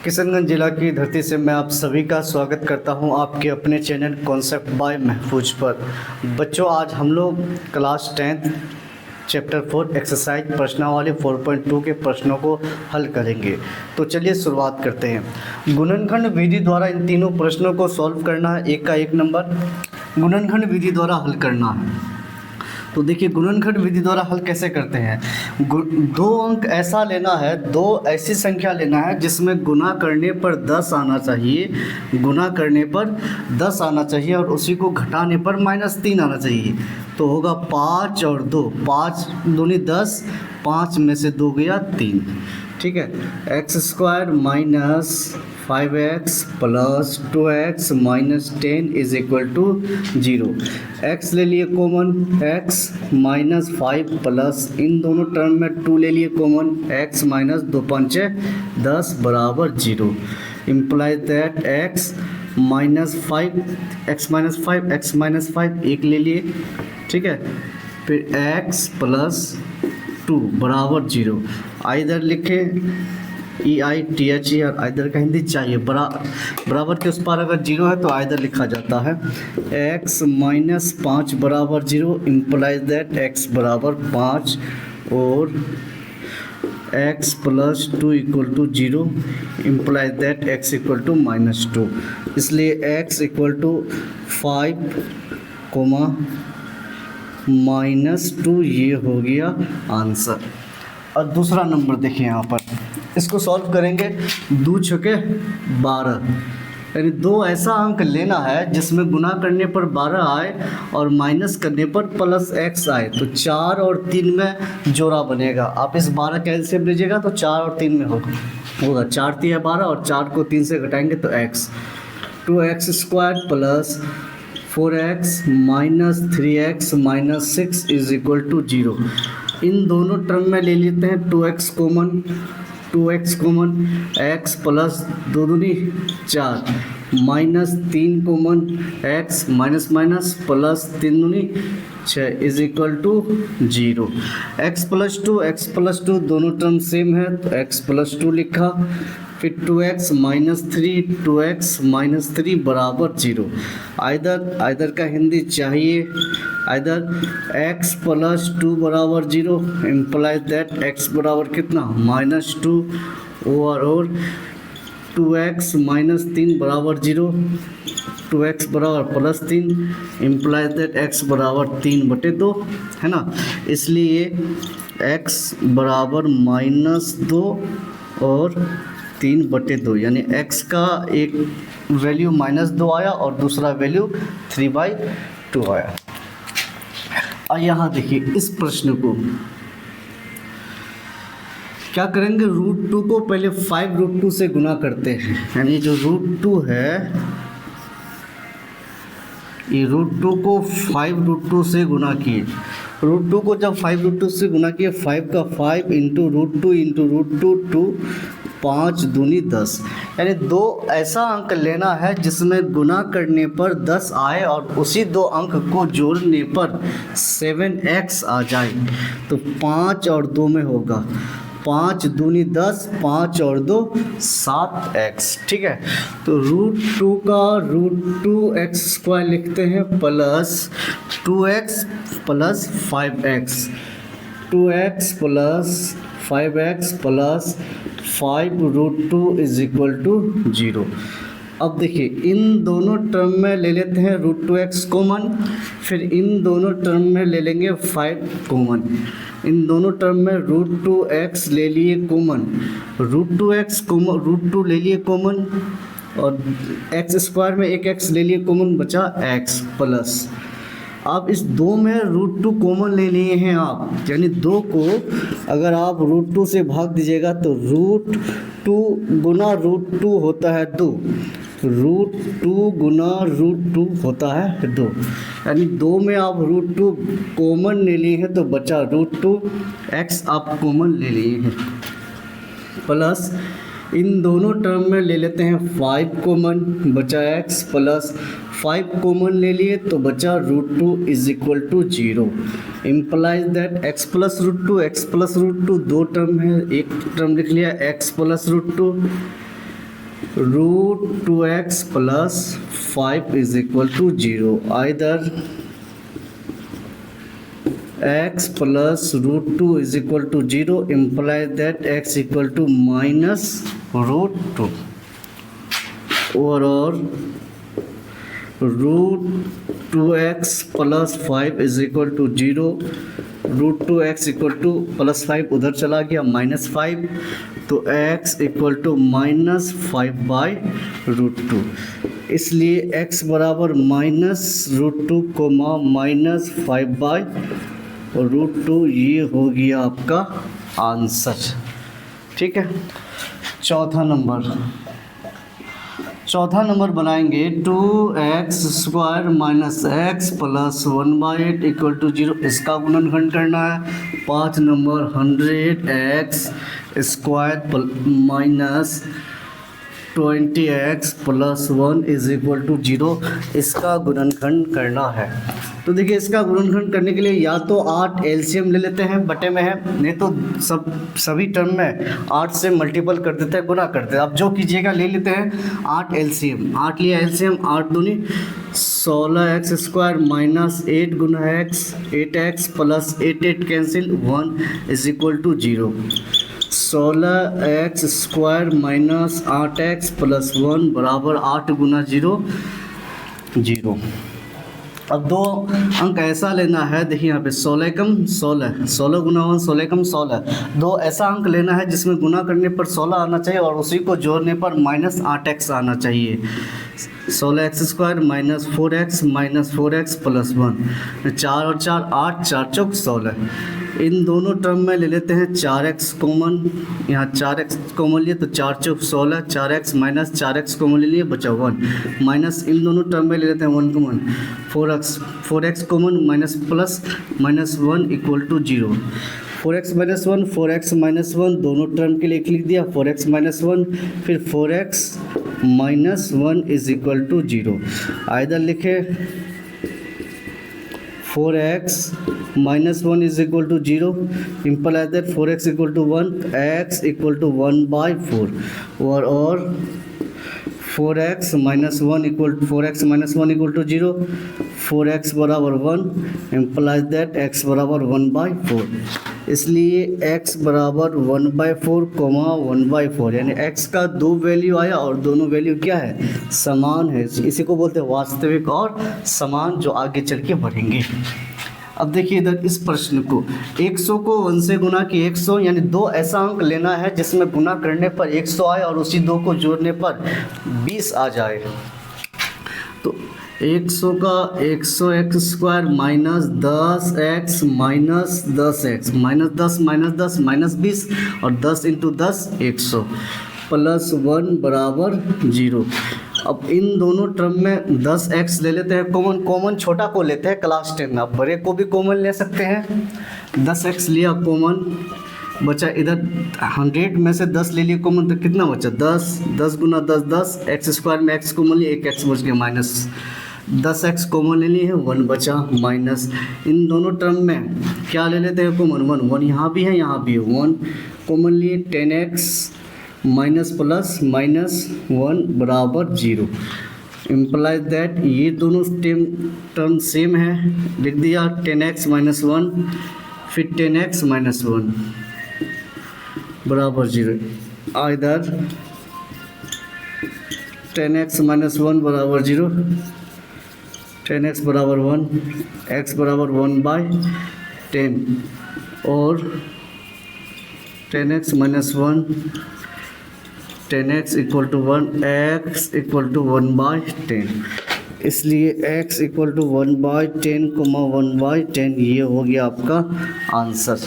किशनगंज जिला की धरती से मैं आप सभी का स्वागत करता हूं आपके अपने चैनल कॉन्सेप्ट बाय महफूज पर। बच्चों, आज हम लोग क्लास 10 चैप्टर 4 एक्सरसाइज प्रश्नावली 4.2 के प्रश्नों को हल करेंगे। तो चलिए शुरुआत करते हैं। गुणनखंड विधि द्वारा इन तीनों प्रश्नों को सॉल्व करना है। एक का एक नंबर गुणनखंड विधि द्वारा हल करना है। तो देखिए, गुणनखंड विधि द्वारा हल कैसे करते हैं। दो अंक ऐसा लेना है, दो ऐसी संख्या लेना है जिसमें गुना करने पर 10 आना चाहिए, गुना करने पर 10 आना चाहिए और उसी को घटाने पर -3 आना चाहिए। तो होगा 5 और 2, 5 दूनी 10, 5 में से 2 गया 3। ठीक है, x² - 5x + 2x - 10 = 0। x ले लिए कॉमन, x - 5 प्लस इन दोनों टर्म में 2 ले लिए common, x - 2 5 10 = 0। Implies that x - 5 1 ले लिए। ठीक है, फिर x + 2 = 0। आइदर लिखे EITHE और आइदर का हिंदी चाहिए। बराबर के उस पार अगर 0 है तो आइदर लिखा जाता है। x - 5 = 0 इम्प्लाइज दैट x = 5 और x + 2 = 0 इम्प्लाइज दैट x = -2। इसलिए x = 5, -2 ये हो गया आंसर। और दूसरा नंबर देखिए, यहाँ पर इसको सॉल्व करेंगे। 2 छके 12, यानी दो ऐसा अंक लेना है जिसमें गुना करने पर 12 आए और माइनस करने पर +x आए। तो 4 और 3 में जोड़ा बनेगा। आप इस 12 का एलसीएम लीजिएगा तो 4 और 3 में होगा 4 3 12 और 4 को 3 से घटाएंगे तो x। 2x² + 4x - 3x - 6 = 0। इन दोनों टर्म में ले लेते हैं 2x कॉमन, x + 2 दूनी 4 -3 कॉमन, x + 3 दूनी 6 = 0। x + 2 दोनों टर्म सेम है तो x + 2 लिखा। फिर 2x - 3 = 0। आइदर का हिंदी चाहिए। Either x + 2 = 0 implies that x बराबर कितना -2 और 2x - 3 = 0, 2x = +3 implies that x = 3/2 है ना। इसलिए x = -2 और 3/2, यानी x का एक वैल्यू -2 आया और दूसरा वैल्यू 3/2 आया। और यहाँ देखिए, इस प्रश्न को क्या करेंगे, √2 को पहले 5√2 से गुना करते हैं। यानी जो √2 है, ये √2 को 5√2 से गुना किए। √2 को जब 5√2 से गुना किए, 5 का 5 × √2 × √2 5 दूनी 10। यानी दो ऐसा अंक लेना है जिसमें गुना करने पर 10 आए और उसी दो अंक को जोड़ने पर 7x आ जाए। तो 5 और 2 में होगा 5 दूनी 10, 5 और 2 7x। ठीक है, तो √2 का √2x² लिखते हैं plus 2x + 5x, 2x + 5x + 5√2 = 0। अब देखिए, इन दोनों टर्म में ले लेते हैं √2x कॉमन, फिर इन दोनों टर्म में ले लेंगे 5 कॉमन। इन दोनों टर्म में √2x ले लिए कॉमन, √2x कॉमन, √2 ले लिए कॉमन और x² में एक x ले लिए कॉमन, बचा x प्लस। आप इस 2 में √2 कॉमन ले लिए हैं आप, यानी 2 को अगर आप √2 से भाग दीजिएगा तो √2 गुना √2 होता है 2, √2 गुना √2 होता है 2। यानी 2 में आप √2 कॉमन ले लिए हैं तो बचा √2x आप कॉमन ले लिए हैं प्लस इन दोनों टर्म में ले लेते हैं 5 कॉमन, बचा x प्लस 5 कॉमन ले लिए तो बचा √2 = 0। इम्प्लाइज दैट x प्लस √2 दो टर्म है, एक टर्म लिख लिया x plus √2 √2x plus 5 is equal to 0, either x plus √2 is equal to 0 imply that x equal to minus √2 और √2x plus 5 is equal to 0, √2x equal to plus 5 उधर चला गया -5, तो x इक्वल टू -5/√2, इसलिए x बराबर -√2 coma -5/√2, ये हो गया आपका आंसर। ठीक है, चौथा नंबर बनाएंगे 2x² minus x plus 1/8 equal to 0, इसका गुणनखंड करना है। 5 नंबर 100x² minus 20x plus 1 is equal to 0, इसका गुणनखंड करना है। तो देखिए, इसका गुणनखंड करने के लिए या तो 8 एलसीएम ले लेते हैं, बटे में है, नहीं तो सभी टर्म में 8 से मल्टीपल कर देते हैं, गुना करते हैं। अब जो कीजिएगा, ले लेते हैं 8 एलसीएम। 8 लिया एलसीएम, 8 दूनी 16x² माइनस 8 गुना x, 8x plus 8 cancel, 1 is equal to 0। 16x² minus 8x plus 1 बराबर 8 गुना 0 0। अब दो अंक ऐसा लेना है, देखिए यहाँ पे 16 कम 16, 16 गुना 1 16 कम 16, दो ऐसा अंक लेना है जिसमें गुना करने पर 16 आना चाहिए और उसी को जोड़ने पर -8x आना चाहिए। 16x² माइनस 4x प्लस 1, 4 और 4 8, 4 चौक 16। इन दोनों टर्म में ले लेते हैं 4x कॉमन, यहाँ 4x कॉमन लिए तो 4 चौक 16, 4x माइनस 4x कॉमन ले लिए, बचा 1, माइनस इन दोनों टर्म में ले लेते हैं 1 common, 4x common minus plus -1 equal to 0। 4x minus 1 दोनों टर्म के लिए लिख दिया, 4x माइनस 1, फिर 4x minus 1 is equal to 0। Either लिखे 4x minus 1 is equal to 0, imply that 4x equal to 1, x equal to 1/4 और 4x minus 1 equal to 0, 4x बराबर 1, imply that x बराबर 1/4, इसलिए x बराबर 1/4 कोमा 1/4, यानी x का दो वैल्यू आया और दोनों वैल्यू क्या है, समान है। इसी को बोलते हैं वास्तविक और समान, जो आगे चल के बढ़ेंगे। अब देखिए इधर इस प्रश्न को, 100 को 1 से गुना कि 100, यानी दो ऐसा अंक लेना है जिसमें गुना करने पर 100 आए और उसी दो को जोड़ने पर 20 आ जाए। तो 100 का 100x² minus 10x minus 10x minus 10 minus 10 minus 20 और 10 इंटू 10 100 प्लस 1 बराबर 0। अब इन दोनों टर्म में 10x ले लेते हैं कॉमन छोटा को लेते हैं क्लास 10 में, अब बड़े को भी कॉमन ले सकते हैं। 10x लिया कॉमन, बचा इधर 100 में से 10 ले लिए कॉमन, तो कितना बचा 10 गुना 10 x² में x कॉमन लिए, 1x बच गया, माइनस 10x कॉमन ले लिए है, 1 बचा, माइनस इन दोनों टर्म में क्या ले लेते हैं कॉमन, 1 यहाँ भी है यहाँ भी है, 1 कॉमन लिए, 10x माइनस प्लस माइनस 1 बराबर 0, इम्प्लाई दैट ये दोनों टर्म सेम है, लिख दिया 10x माइनस 1, फिर 10x माइनस 1 बराबर 0, आइदर 10x माइनस 1 बराबर 0, 10x बराबर 1, x बराबर 1/10 और 10x minus 1, 10x equal to 1, x equal to 1/10, इसलिए x इक्वल टू 1/10 1/10, ये हो गया आपका आंसर।